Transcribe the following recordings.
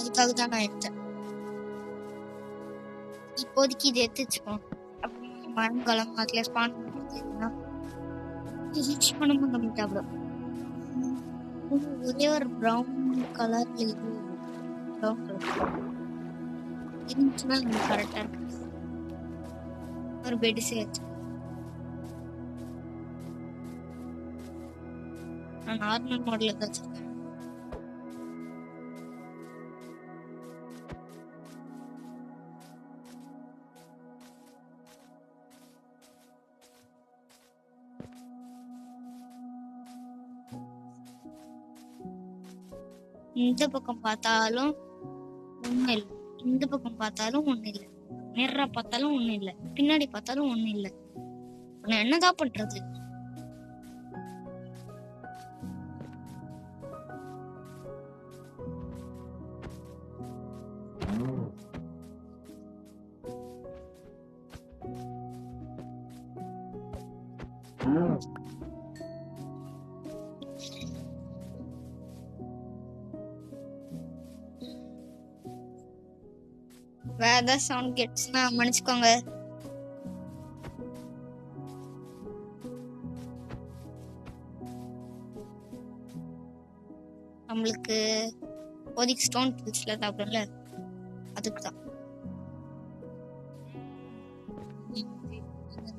அதுக்காக தான் நான் எடுத்தேன். இப்போதைக்கு இது எடுத்து வச்சுக்கோம். அப்படி மரங்காலம் அதுல ஸ்பான் பண்ணுறதுன்னா ரிச் பண்ண கம்மிட்டாப்டும். ஒரே ஒரு ப்ரௌன் கலர்ல இது ப்ரௌன் கலர் இருந்துச்சுன்னா நம்ம கரெக்டா இருக்கு. ஒரு பெட் சேர்த்து நான் நார்மல் மாடல்ல தான் வச்சிருக்கேன். இந்த பக்கம் பார்த்தாலும் ஒண்ணும் இல்லை, இந்த பக்கம் பார்த்தாலும் ஒண்ணும் இல்லை, நேரா பார்த்தாலும் ஒண்ணும் இல்லை, பின்னாடி பார்த்தாலும் ஒண்ணும் இல்லை. நான் என்னதான் பண்றது? வேற ஏதாவது சவுண்ட் கேட்டுச்சுன்னா மன்னிச்சுக்கோங்க. நம்மளுக்கு இப்போதைக்கு ஸ்டோன் பில்ஸ்ல சாப்பிடும்ல, அதுக்கு தான்.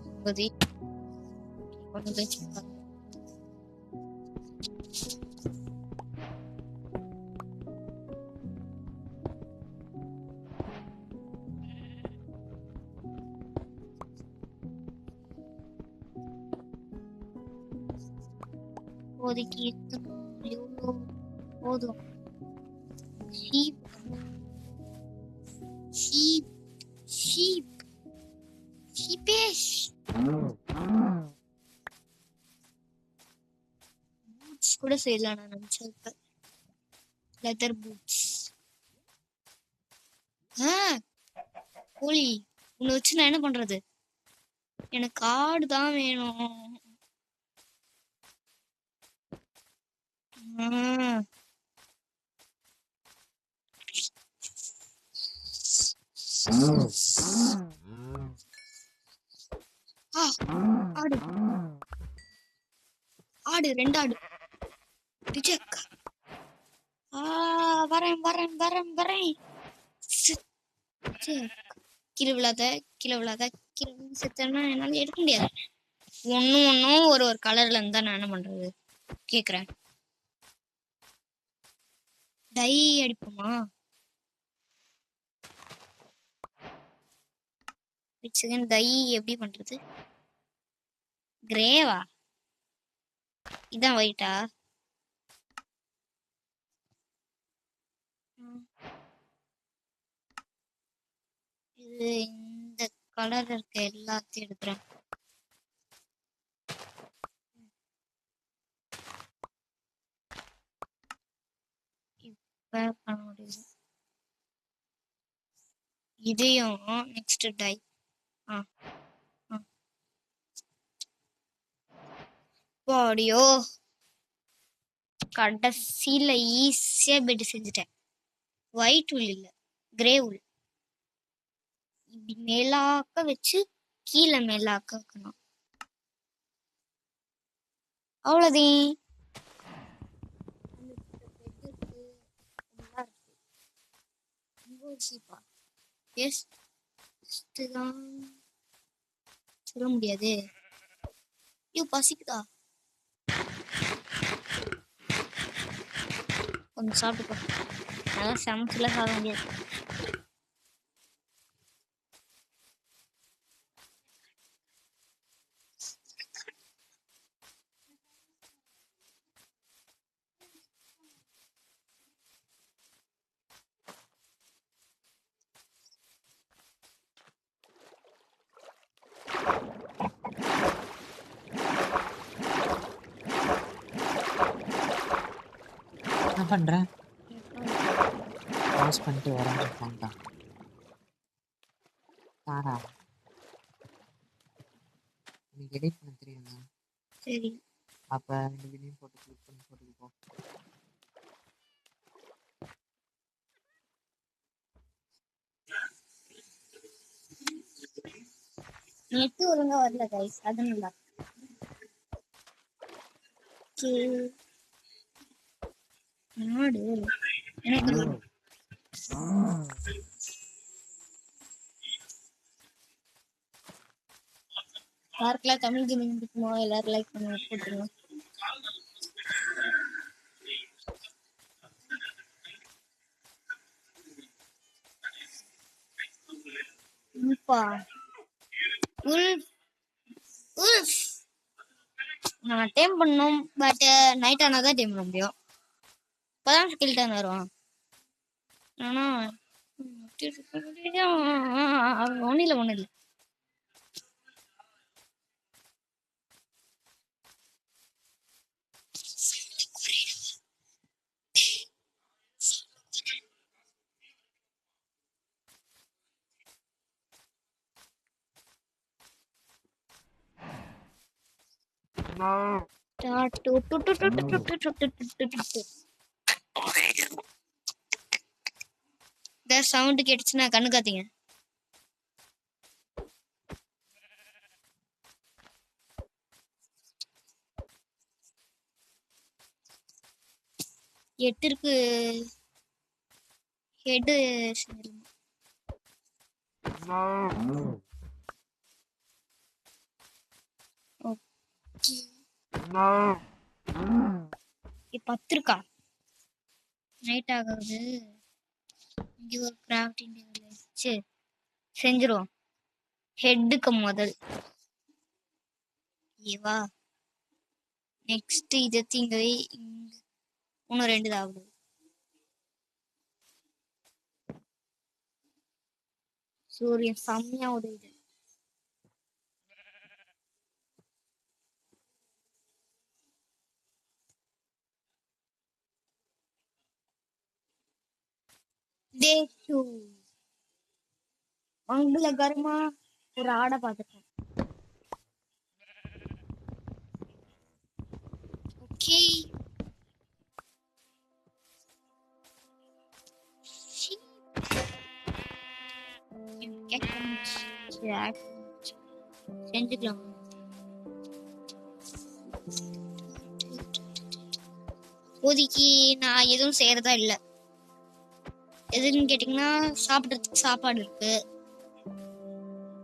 இப்போதைக்கு எவ்வளோ போதும். ஷீப் ஷீப் ஷீப் ஷீபேஷ் பூட்ஸ் கூட செய்யலாம் நான் நினைச்சேன். Leather boots. கோழி உன்னை வச்சு நான் என்ன பண்றது? எனக்கு ஆடு தான் வேணும். ஆடு ஆடு 2 ஆடு. ரிஜெக்ட். வரேன் வரேன் வரேன் வரேன். கீழே விழாத கீழே விழாத கீழே செத்தனா என்னால எடுக்க முடியாது. ஒன்னும் ஒரு கலர்ல இருந்தா நான் என்ன பண்றது கேக்குறேன். டை அடிப்போமா? டை எப்படி பண்றது? கிரேவா? இதான் ஒயிட்டா? இது இந்த கலர் இருக்க எல்லாத்தையும் எடுக்கிறேன். இப்ப பண்ண முடியுது. இதையும் நெக்ஸ்ட் டை. பாடியோ கடைசியில ஈஸியா பெட் செஞ்சுட்டேன். ஒயிட் உள் இல்ல, கிரே உள். இப்படி மேலாக்க வச்சு கீழே மேலாக்க வைக்கணும். அவ்வளோதான். சொல்ல முடியாது. ஐயோ பசிக்குதா? கொஞ்சம் சாப்பிட்டுக்கோ. அதான் சமைச்சுல சாப்பிட முடியாது. என்ன பண்றேன்? பாஸ் பண்ணிட்டு வரேன். தாரா எனக்கு எடிட் பண்ண தெரியுமா? சரி. அப்ப 2 வீடியோ போட்டு கிளிக் பண்ணி போட்டுக்கோ. நெட் ஒழுங்கா வரல கைஸ், அதனால. மாடு எனக்கு யாருக்கெல்லாம் தமிழ் கேமிங் பிடிக்குமோ எல்லாரும் லைக் பண்ணி போட்டுருங்க. நான் டைம் பண்ணோம், பட் நைட் ஆனால் தான் டைம் பண்ண முடியும். இப்போதான் ஸ்கில் டைம் வரும். ஆனால் ஒன்றும் இல்லை ஒன்றும் இல்லை. சவுண்ட் கேட்டுச்சுன்னா கண்ணு காத்தீங்க. எட்டிற்கு ஹெட் பத்து இருக்கா? நைட் ஆகுது. இங்க ஒரு கிராஃப்டிங் டேபிள் வச்சு செஞ்சிருவோம். ஹெட்டுக்கு முதல் ஏவா, நெக்ஸ்ட் இதை தீங்க இன்னும் 2 தான் ஆகுது. சூரியன் செம்மையா உதவுது. தேஷு மங்களகரமா ஒரு ஆடை பார்த்துட்டேன். ஓகே, செஞ்சுக்கலாம். இப்போதைக்கு நான் எதுவும் செய்யறதா இல்லை. எதுன்னு கேட்டீங்கன்னா சாப்பிட்றதுக்கு சாப்பாடு இருக்கு.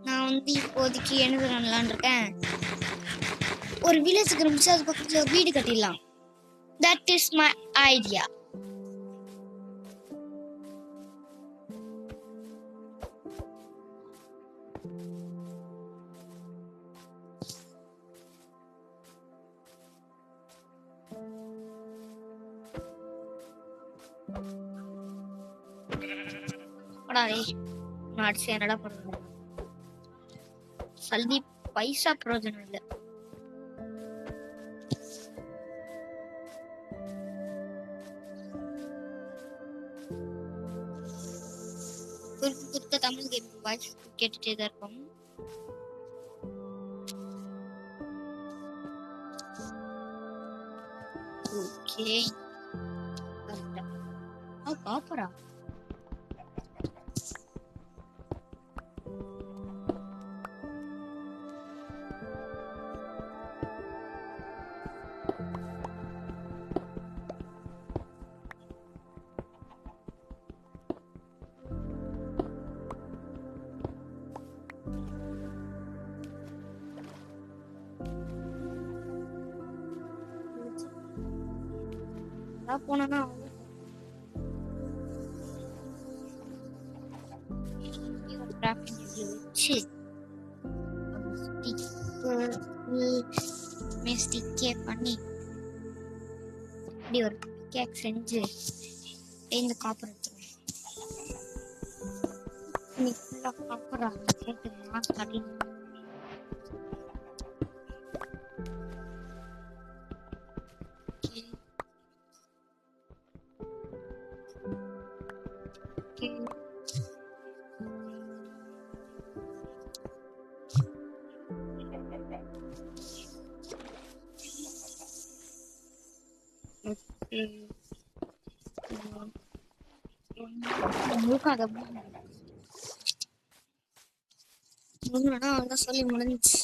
நான் வந்து இப்போதைக்கு என்ன பண்ணலான்னு இருக்கேன், ஒரு வில்லேஜுக்கு இருந்துச்சு, அது பக்கத்துல ஒரு வீடு கட்டிடலாம். That is my idea. அடிச்சு என்னடா பண்ணுங்க, சல்தி பைசா பிரயோஜனம் இல்லை. குறுக்க தமிழ் கேம் வாய்ஸ் கேட்டுட்டே தான் இருக்கும். ஓகே, காப்பரா போனா வச்சு ஸ்டிக்கே பண்ணி இப்படி ஒரு கேக் செஞ்சு இந்த காப்பர் எடுத்துருவேன். காப்பரா சேர்த்து ஒண்ணுனா அதான் சொல்லி முடிஞ்சுச்சு.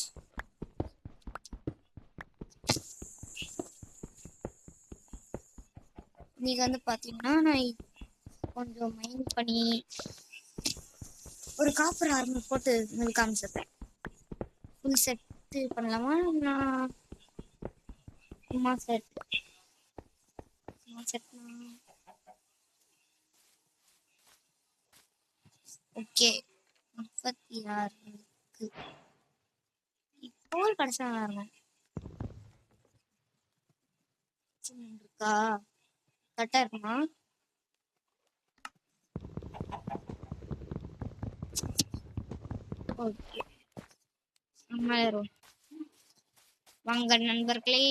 நீங்க வந்து பாத்தீங்கன்னா நான் கொஞ்சம் மைண்ட் பண்ணி ஒரு காப்பர் ஆர்மர் போட்டு உங்களுக்கு காமிச்சிருக்கேன். ஃபுல் செட்டு பண்ணலாமா? நான் சும்மா செட்னா ஓகே. 36 இப்போ கிடைச்சா நல்லா இருக்கா? கரெக்டா இருக்குமா? ஓகே, நம்மளும் வாங்க நண்பர்களே.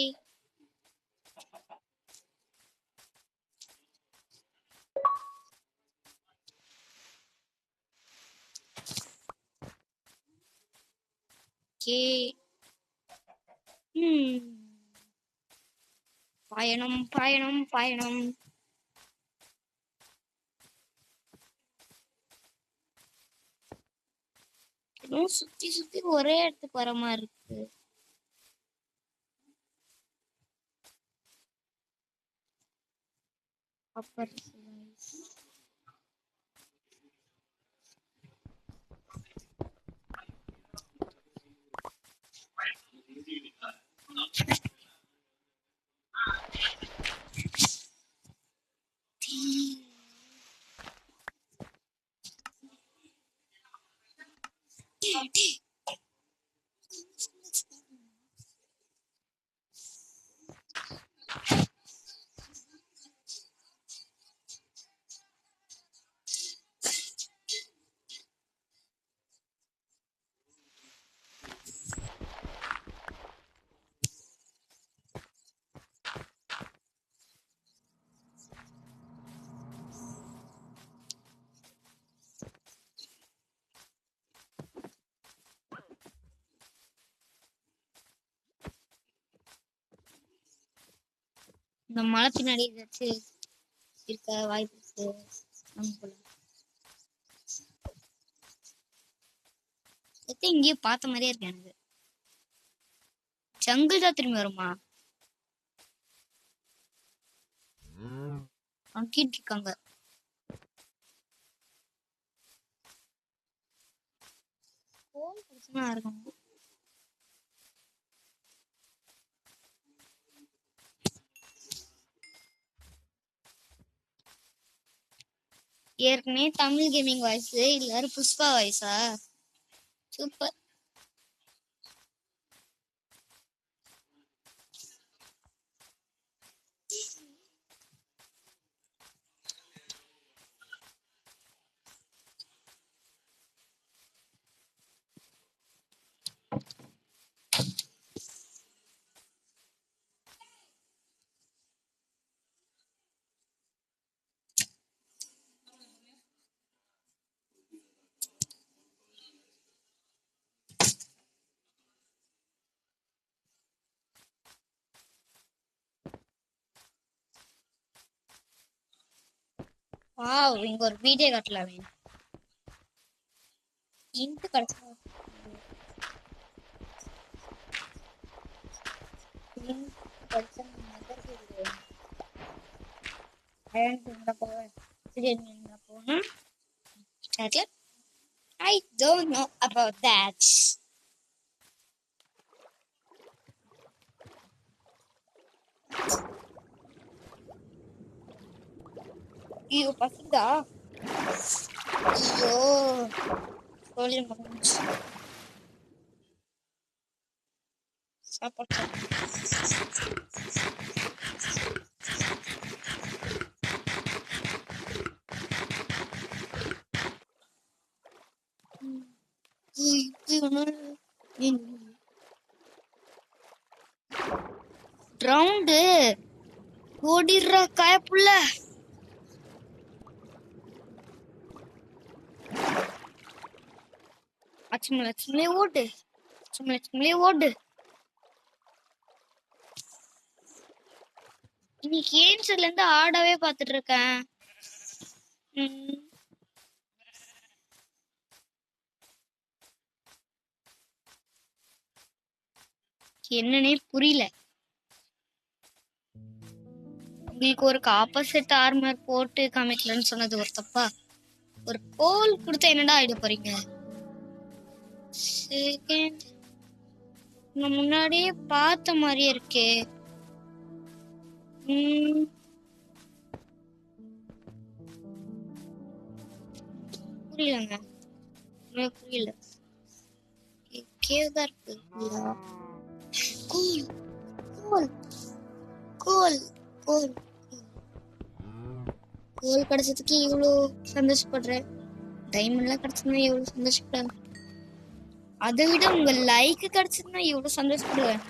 ஓகே. பயணம் பயணம் பயணம். இன்னும் சுத்தி சுத்தி ஒரே இடத்துக்கு வர மாதிரி இருக்கு. அப்பர் இந்த மலை பின்னாடி ஏதாச்சும் இருக்க வாய்ப்பு இருக்கு. இங்கேயே பார்த்த மாதிரியே இருக்கு எனக்கு. ஜங்கிள் தான் திரும்பி வருமா? அங்கிட்டு இருக்காங்க. பிரச்சனை இருக்கும். ஏற்கனவே தமிழ் கேமிங் வாய்ஸ் இல்ல புஷ்பா வாய்ஸா? சூப்பர். வாவ், இங்க ஒரு வீடியோ காட்டலாமே. இன்ட் கிடைச்சா I don't know about that. ஐயோ பசிக்குதா? ஐயோ சொல்லி முடிஞ்சு சாப்பாடு. ரவுண்டு ஓடிடுற காயப்புள்ள. லட்சுமி ஓடு, லட்சுமி ஓடு. இன்னைக்கு கேம்ஸ்ல இருந்து ஆடவே பாத்துட்டு இருக்கேன். என்னன்னே புரியல. உங்களுக்கு ஒரு ஆப்போசிட் ஆர்மர் போட்டு காமிக்கலன்னு சொன்னது ஒரு தப்பா? ஒரு கோல் கொடுத்தா என்னடா ஆயிட போறீங்க? செகண்ட் நான் முன்னாடியே பார்த்த மாதிரியே இருக்கே. புரியலங்க, புரியல. கேவ் தான் இருக்கு. கோல் கோல் கோல் கோல் கோல் கிடைச்சதுக்கு இவ்வளோ சந்தோஷப்படுறேன். டைமண்ட்லாம் கிடைச்சதுன்னா எவ்வளவு சந்தோஷப்படுவேன். அதை விட உங்க லைக் கிடைச்சதுன்னா எவ்வளவு சந்தோஷப்படுவேன்.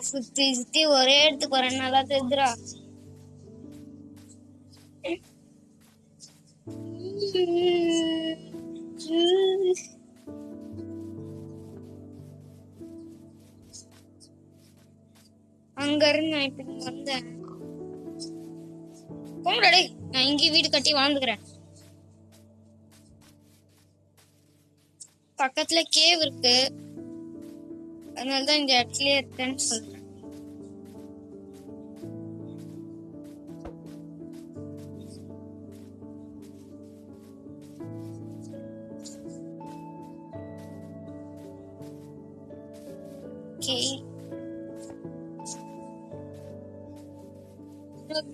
சுத்தி சுத்தி ஒரே இடத்துக்கு வரேன். நல்லா தெரிஞ்சுரா. அங்க இருந்து நான் இப்ப வந்தேன். போங்கடா, நான் இங்கே வீடு கட்டி வாழ்ந்துக்கிறேன். பக்கத்துல கேவ் இருக்கு, அதனாலதான் இந்த இடத்துலயே இருக்கேன்னு சொல்றேன்.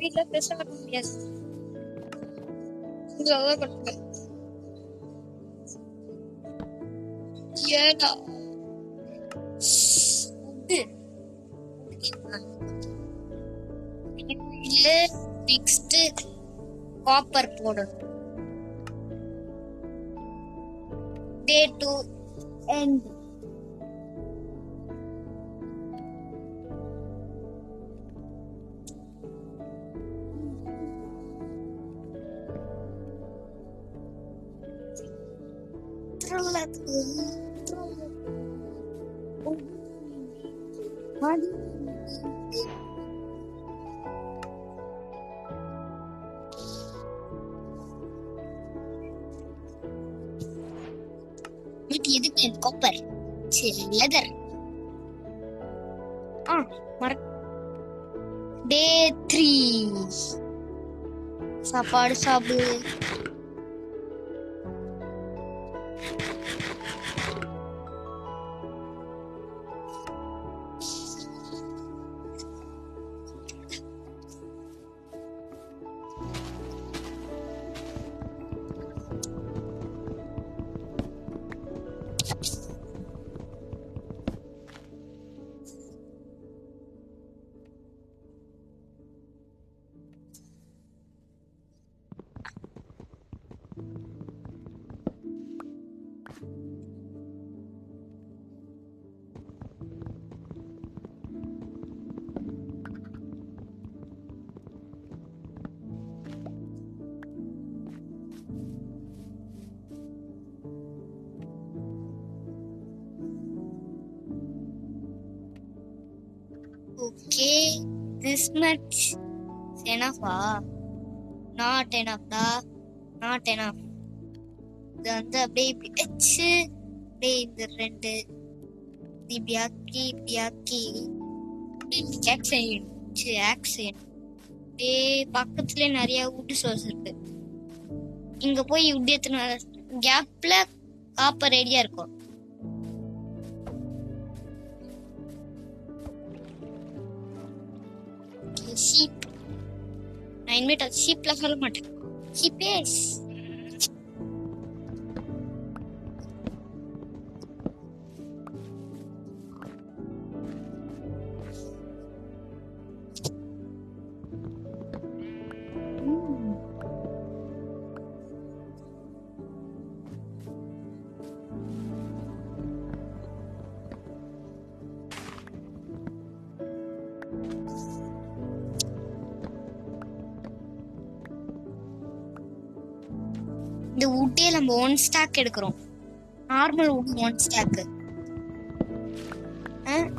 வீட்டுல பேச வர முடியாது. ஏடா நெக்ஸ்ட் காப்பர் போடணும். டே 2 end. எதுக்கு காப்பர்? சரி, லெதர். டே 3 சாப்பாடு சாப்பிடு. Okay, this much enough. Not enough da, not enough. இது வந்து அப்படியே பிடிச்சு அப்படியே இந்த ரெண்டு இப்படியாக்கி ஆக்சிடென்ட். அப்படியே பக்கத்துலயே நிறைய வுட் சோர்ஸ் இருக்கு. இங்க போய் வுட் எத்தனை கேப்ல காப்பர் ரெடியா இருக்கும். ஷீப், நான் இனிமேட்டு அது ஷீப்ல சொல்ல மாட்டேன். ஷீப்பேஸ். இந்த வுட்டே நம்ம 1 ஸ்டாக் எடுக்கிறோம். Normal wood 1 stock.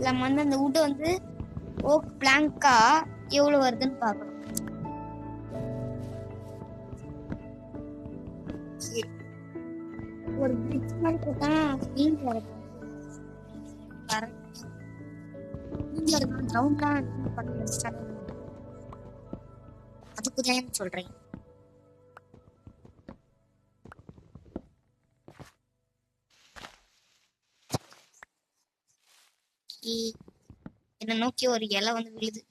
நம்ம வந்து அந்த வுட் வந்து ஓக் பிளாங்கா எவ்வளவு வருதுன்னு பார்க்கணும். ஒரு பிரிட்ஜ் மாதிரி போட்டா மீன் வரணும். அதுக்கு தான் சொல்றேன். என்ன நோக்கி ஒரு இலை வந்து விழுது.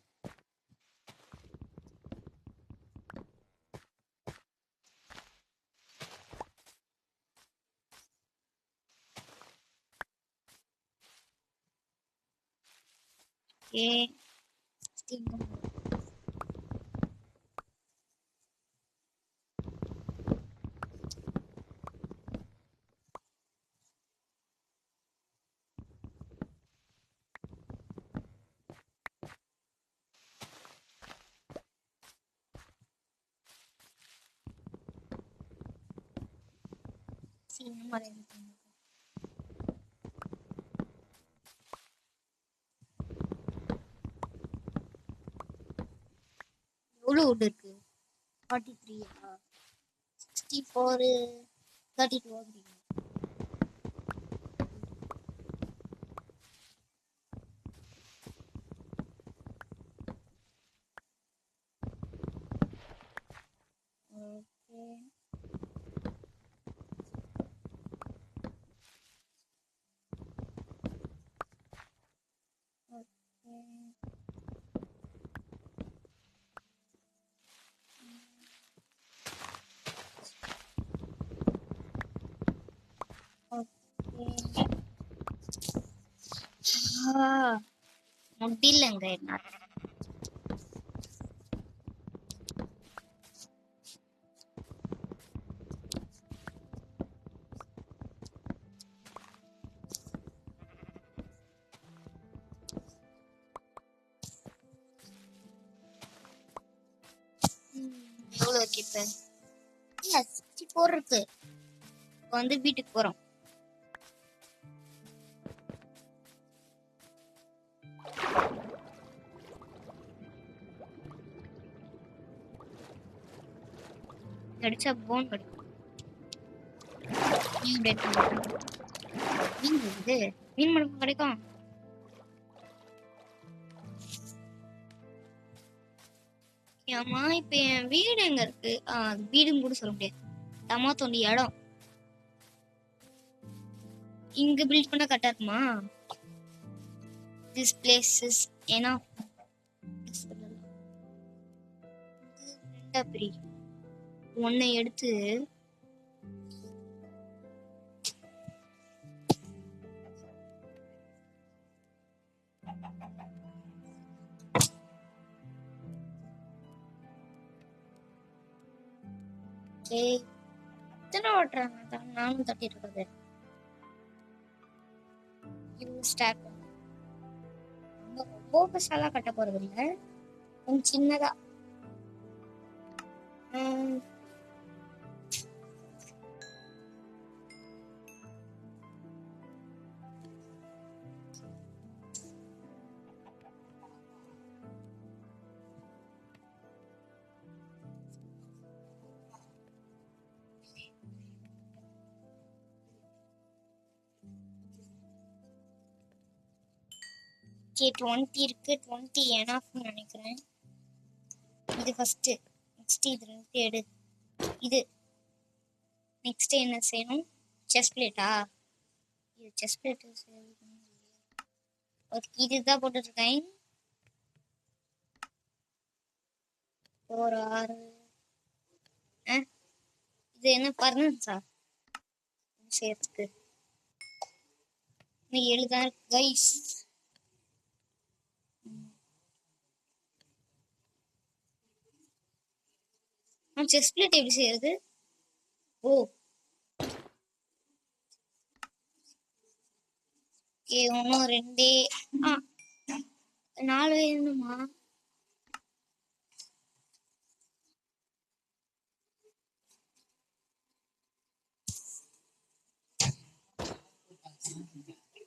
எவ்வளவு வுட் இருக்கு? 43, 64, 32 அப்படிங்க. முடியலங்க என்ன. எவ்வளவு இருக்கு இப்ப? 64 இருக்கு. இப்ப வந்து வீட்டுக்கு போறோம். கிடைச்சா போன் கிடைக்கும். மீன் இருக்குது. மீன் மடக்கு கிடைக்கும். ஆமா இப்ப என் வீடு எங்க இருக்கு? வீடுன்னு கூட சொல்ல முடியாது. தமா தோண்டி இடம் இங்க பில்ட் பண்ண கரெக்டா இருக்குமா? This place is enough. அப்படி ஒன்னை எடுத்து எத்தனை ஓட்டுறாங்க? நானும் தட்டிட்டு இருக்கிறது. ரொம்ப பெருசாலா கட்ட போறது இல்ல, கொஞ்சம் சின்னதா. ஓகே 20 இருக்கு. 20 எனஃப்னு நினைக்கிறேன். இது ஃபர்ஸ்ட். நெக்ஸ்ட் இது 2 எடு. இது நெக்ஸ்ட் என்ன செய்யணும்? Chest pleated? இது செஸ்ட் பிளேட். ஓகே இதுதான் போட்டுட்டு இருக்கேன். ஒரு 6. இது என்ன பர்னன்ஸா சேர்த்துக்கு? 7 தான் இருக்கு கைஸ். செஸ்ட் பிளேட் எப்படி செய்யறது? ஓ ஓகே, இன்னும் 2 4 வேணுமா?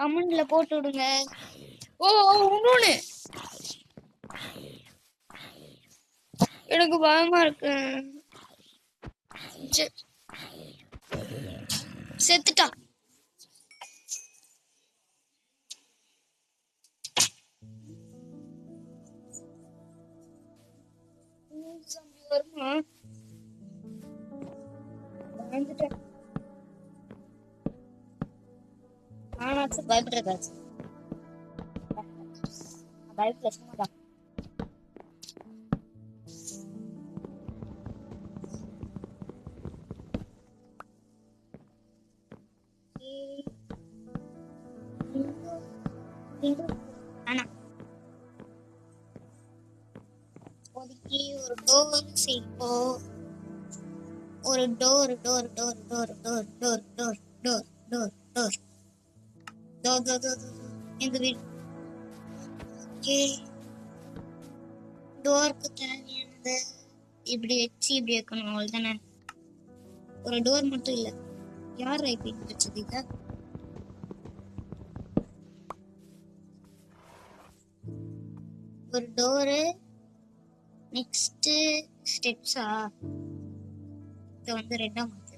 கமெண்ட்ல போட்டு விடுங்க. ஓ இன்னொன்னு எனக்கு பயமா இருக்கு. செத்துட்டான். வருமா? பயந்துட்டேன். நானாச்சும் பயப்படுறதாச்சு. பயப்பட சும்மாதான். ஆனா ஒதுக்கி ஒரு டோர் செய்வோம். ஒரு door door door door door door door door door door door door door எங்க வீடு. ஓகே டோருக்கு தேவையானது இப்படி வச்சு இப்படி வைக்கணும். அவ்வளவுதானே. ஒரு டோர் மட்டும் இல்ல. யார் ரைப்பிங் வச்சது இத? ஒரு டோரு. நெக்ஸ்ட் ஸ்டெப்ஸா? இதை வந்து ரெண்டா மாத்து.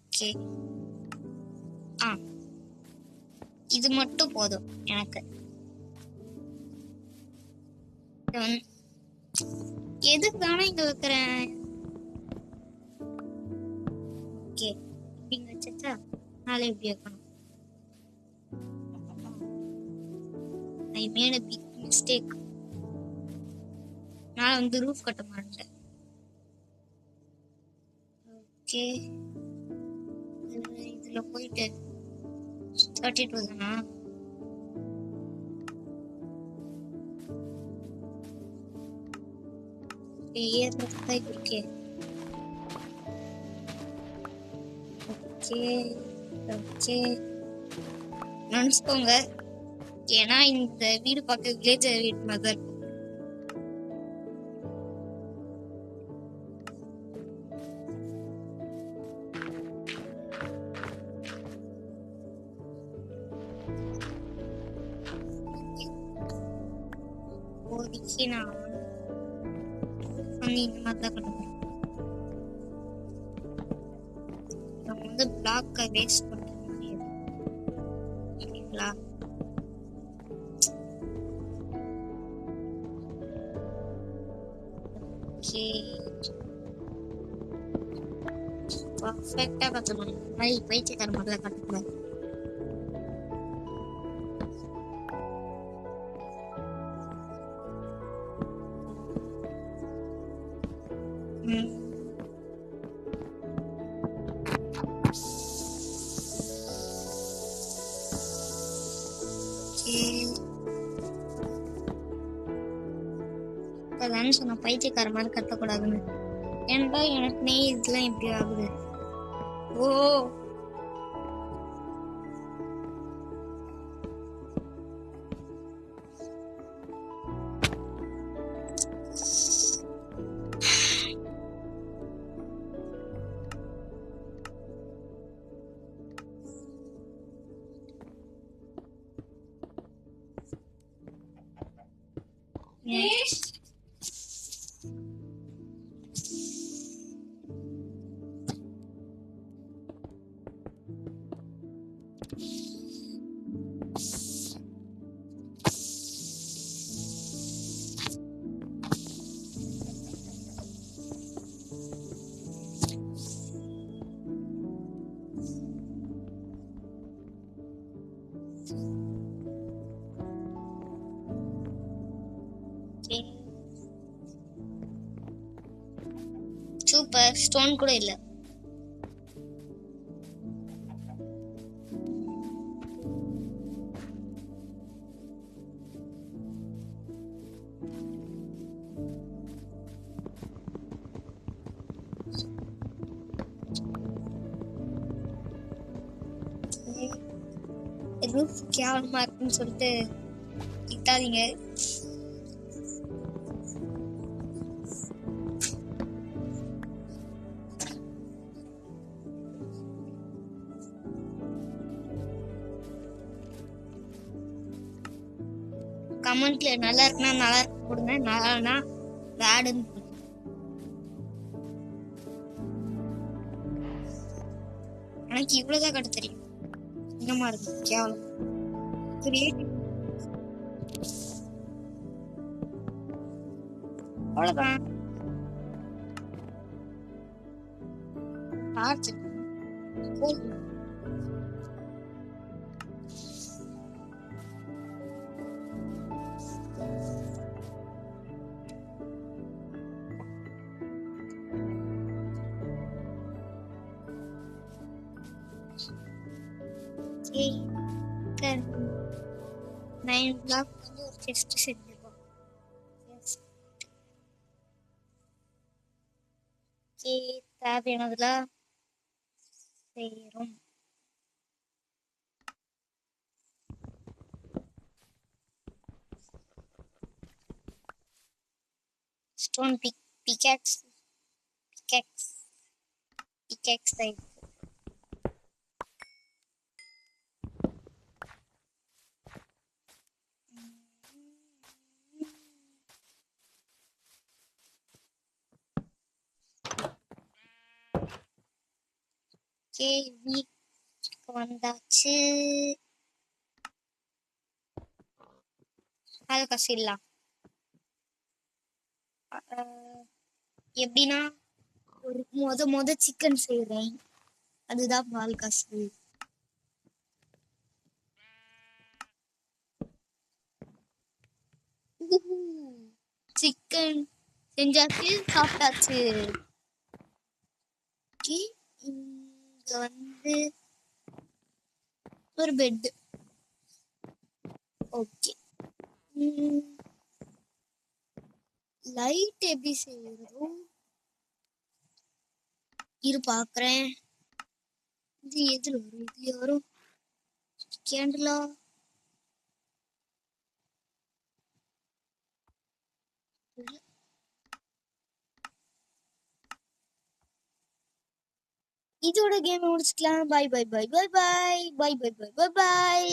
ஓகே இது மட்டும் போதும் எனக்கு. எதுக்கு தானே இங்க வைக்கிறேன்? ஓகே இப்படிங்க வச்சா நாளை இப்படி வைக்கணும். I made a big mistake. நான் வந்து ரூஃப் கட்ட மாட்டேன். ஓகே இதுல போயிட்டு 32 தானா? ஏறதுக்கு இருக்கே. ஓகே ஓகே நினைச்சுக்கோங்க. ஏன்னா இந்த வீடு பார்க்க வில்லேஜ் வீடு மாதிரி தான் இருக்கும். இப்போதைக்கு நான் வந்து இந்த மாதிரி தான் கட்டுறேன். நம்ம வந்து பிளாக்கை வேஸ்ட் பண்ற மாதிரி சரிங்களா? ஓகே பர்ஃபெக்டா கட்டணும். இந்த மாதிரி பயிற்சிக்கார மாதிரி தான் கட்டக்கூடாது. இப்பதானே சொன்ன பைத்தியக்கார மாதிரி கட்டக்கூடாதுன்னு. ஏன்டா எனக்கு இதெல்லாம் எப்படி ஆகுது? ஓ சூப்பர். ஸ்டோன் கூட இல்ல. ரூஃப் கேவலமா இருக்குன்னு சொல்லிட்டு திட்டாதீங்க. கமெண்ட்ல நல்லா இருக்குன்னா நல்லா இருக்கு போடுங்க, நல்லானா பேடுன்னு போடுங்க. எனக்கு இவ்வளவுதான் கட்ட தெரியும். என்னமா இருக்கு கேவலம். கிரியேட்டிவ் அவ்வளவுதான். Torch Okay. 9 block வந்து ஒரு chest செஞ்சிருக்கோம். Yes. Okay, தேவையானதுல செய்யறோம். Stone pickaxe தான் இருக்கு. Okay, வீட்டுக்கு வந்தாச்சு. அது கசிடலாம். எப்படின்னா ஒரு மொத சிக்கன் செய்றேன், அதுதான் பால் காசு. சிக்கன் செஞ்சாச்சு, சாப்பிட்டாச்சு. இங்க வந்து ஒரு பெட். ஓகே, லைட் எப்படி செய்யறதோ இரு பாக்குறேன். இது எதுல வரும்? இதுல வரும். கேண்டலா இதோட கேம் முடிச்சுக்கலாம். Bye bye bye bye bye bye bye bye bye by.